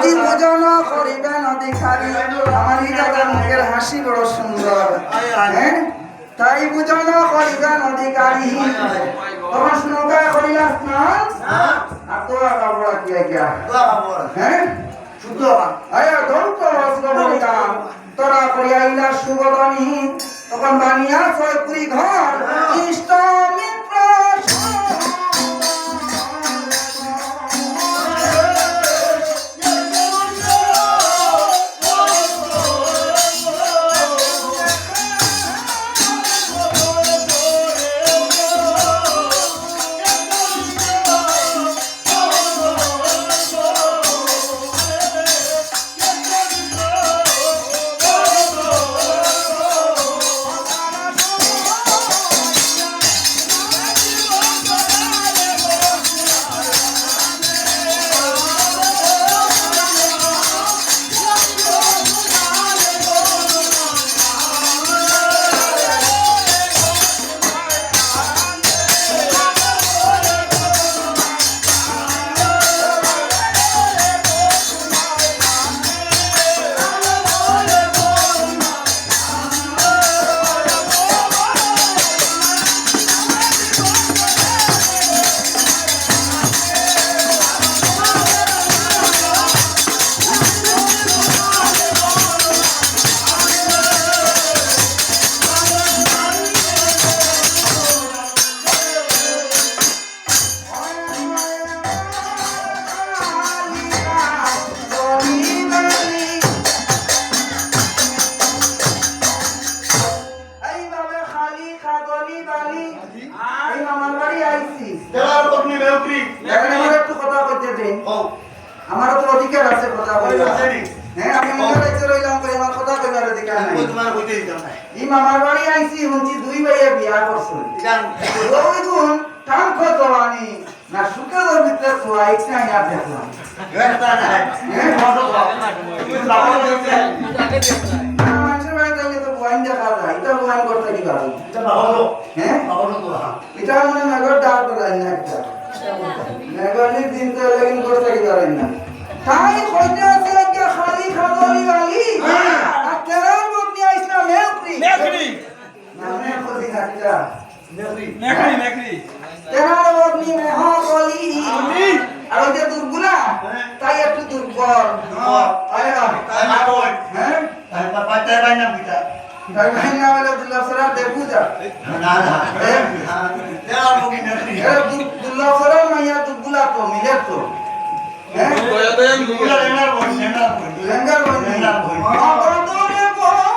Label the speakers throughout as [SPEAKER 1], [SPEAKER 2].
[SPEAKER 1] তাই ভোজন করিবেন অধিকারী আমার এই দাদার মুখের হাসি বড় সুন্দর হ্যাঁ তাই ভোজন করিবেন অধিকারী তখন নৌকা করিলা স্নান আর তোরা কাপড় কি আজ্ঞা হ্যাঁ শুদ্ধ আয়া দৌত বস্ত্র বলিলাম তোরা করিয়াইলা সুগদনী তখন বানিয়া ছয় পুরী ঘর ইষ্ট মিত্র আমার তো অধিকার আছে কথা বলার হ্যাঁ আমি মনে রাখতে রইলাম কই আমার কথা কইবার অধিকার নাই তোমার কইতে দিতাম না ই মামার বাড়ি আইছি হুঁচি দুই ভাইয়ে বিয়া করছুন জান ওই গুণ টান কত আনি না সুখের ভিতরে তো আইছে না দেখলাম এটা না হ্যাঁ বড় তুমি বাবা বলতে না মানুষের বাড়ি গেলে তো ওয়াইন দেখা যায় এটা ওয়াইন করতে কি পারো এটা বাবা হ্যাঁ বাবা তো এটা মানে নগর ডাল করে না একটা নগরনি দিন তো লাগিন করতে কি পারেন না তাই কইতে আছে যে খালি খাদলি वाली আর তেরা বদনি আইসনা মেকরি না মেকরি কাটটা মেকরি তেরা বদনি মেহকলি আর ওই যে দুর্বলা তাই একটু দুর্বল আরে হ্যাঁ তাই পাতা বাইনা বিটা তাই বাইনা वाला দুল্লা সরা দেখু যা না না তেরা বদনি মেকরি দুল্লা সরা মাইয়া দুর্বলা তো মিলে তো হ্যাঁ দুর্বলা লেঙ্গার বই বদরে বলা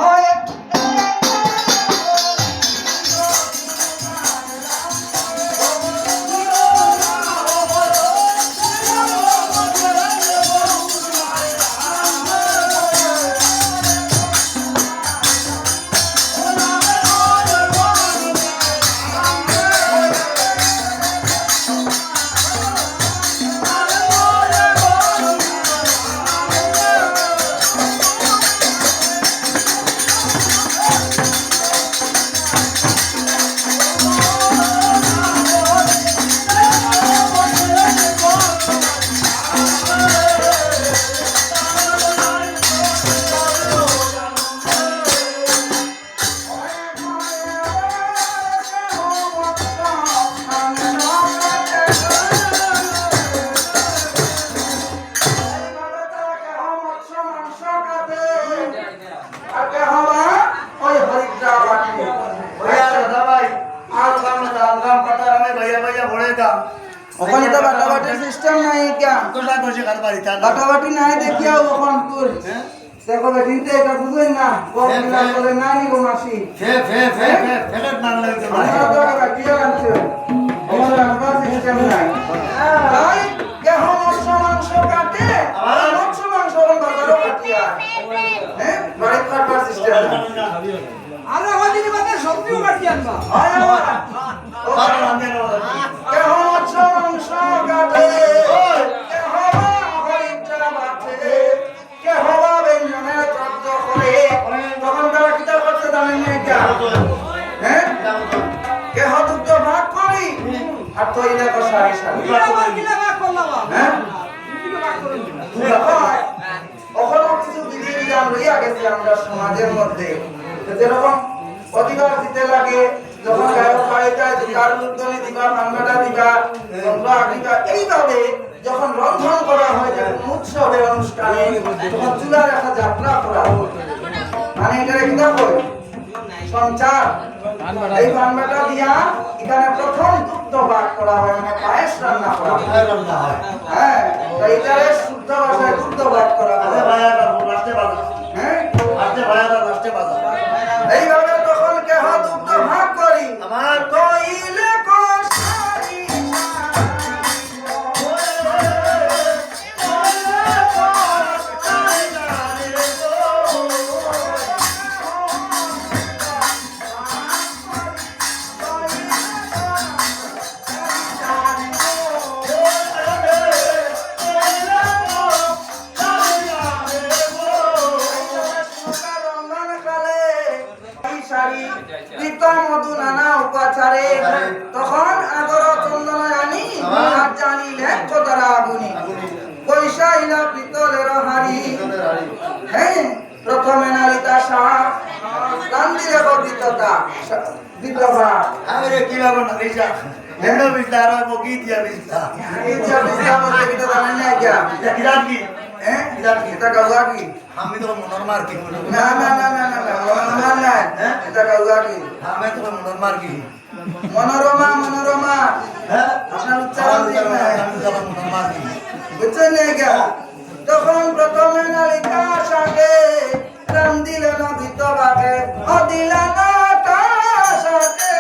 [SPEAKER 1] হয় ওখানে তো বাটাবাটির সিস্টেম নাই क्या কোলা বসে কার বাড়ি তা বাটাবাটি নাই দেখিয়া ওখান তোর দেখো বেটিতে এটা বুঝেন না ও মিলা করে না নি গো মাসি ফেরত না লাগে আমরা তো কাটিয়া আনছে আমাদের আবার সিস্টেম নাই তাই কে মাংস মাংস কাটে আর মাংস মাংস বাজারও কাটিয়া হ্যাঁ বাড়ি কাটবার সিস্টেম আরে আমাদের বাজার সবজিও কাটিয়া আনবা আয় ও আমাদের কে মাংস মাংস কাটে কে হইতা বাটে কে হবা বেঞ্জনে তত্ত্ব করে তখন তারা কিতা করতে জানেন না কি হ্যাঁ কে হতুক ভাগ করি আর তো ইলা কো সারি সারি কিলা ভাগ করলাম হ্যাঁ সমাজের মধ্যে যেরকম অধিকার দিতে লাগে যখন গায়ক বাড়িতে কার লুদ্ধনি দিবা ভাঙ্গাটা দিবা তোমরা দিবা এইভাবে যখন রন্ধন করা হয় যখন উৎসবের অনুষ্ঠানে তখন চুলার একটা যাত্রা করা হয় মানে এটা কিনা কই সঞ্চার এই ভাঙ্গাটা দিয়া এখানে প্রথম দুগ্ধ পাক করা হয় মানে পায়েস রান্না করা হয় হ্যাঁ তাই এটারে শুদ্ধ ভাষায় দুগ্ধ পাক করা হয় হ্যাঁ এইভাবে তখন কেহ দুগ্ধ ভাগ করি আমার কইলে কষারি তখন আগর চন্দন আনি আর জানিলে কতরা আগুনি বৈশাইলা পিতলের হাড়ি হ্যাঁ প্রথমে নালিতা শাহ রান্দিরে বিততা বিতবা
[SPEAKER 2] আরে কি বাবা নালিতা হেন্ডো বিস্তার বগি দিয়া বিস্তার
[SPEAKER 1] এই যে বিস্তার মধ্যে কি তো জানেন না কি
[SPEAKER 2] এটা কিরান কি
[SPEAKER 1] হ্যাঁ এটা কাউয়া কি
[SPEAKER 2] আমি তো মনোর মার কি
[SPEAKER 1] না না না না না মনোরমা না এটা কাউয়া কি
[SPEAKER 2] আমি তো মনোর মার কি
[SPEAKER 1] মনোরমা মনোরমা
[SPEAKER 2] হ্যাঁ
[SPEAKER 1] আপনার উচ্চারণ ঠিক না
[SPEAKER 2] আমি তো মনোর মার কি
[SPEAKER 1] বুঝছেন না কি তখন প্রথমে নালিকা সাথে রাম দিল না ভিতবাকে ও দিল না তা সাথে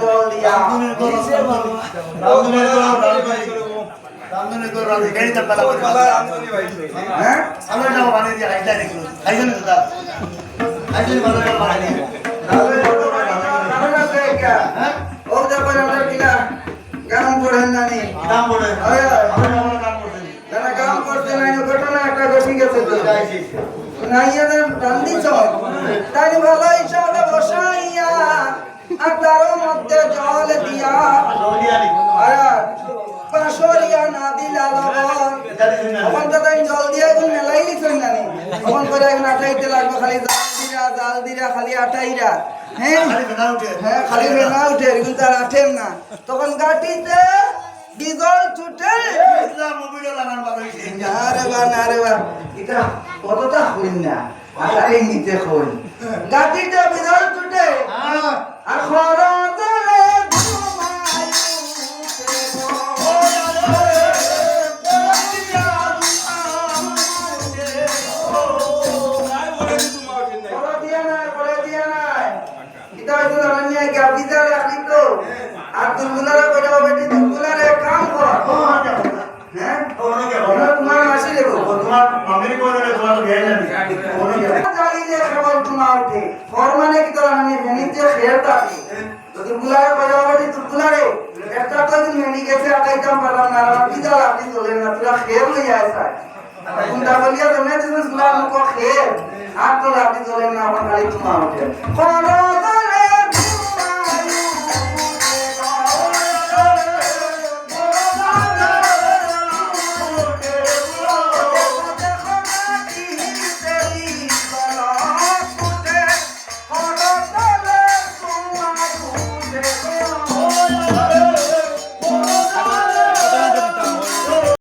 [SPEAKER 1] জল দিয়া পাশরিয়া না দিলা তখন তো তাই জল দিয়ে এখন মেলাই লিখছেন না তখন করে এখন আটাইতে লাগবে খালি জাল দিরা খালি আটাইরা হ্যাঁ হ্যাঁ খালি ভেঙা উঠে কিন্তু আর আঠেন না তখন গাটিতে বিজল ছুটে আরে বা না রে বা এটা কতটা হইন না আর এই নিতে হইন গাটিতে বিজল ছুটে আর খরদলে খেয়ে আর তো আপনি চলেন না আমার খালি তোমার